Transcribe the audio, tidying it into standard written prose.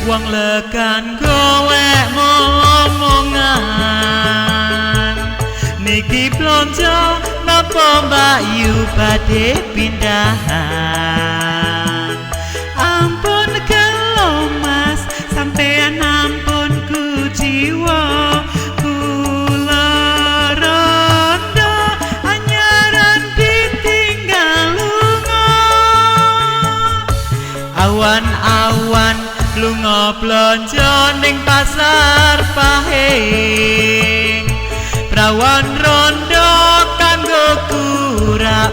wong lekan golek momongan niki blonjo napa Mbak Yu badhe pindahan ampun gelo Mas sampeyan ampun kujiwa kula rondo anyaran ditinggal lunga awan-awan lunga blonjo ning pasar pahing prawan rondo kanggo kurak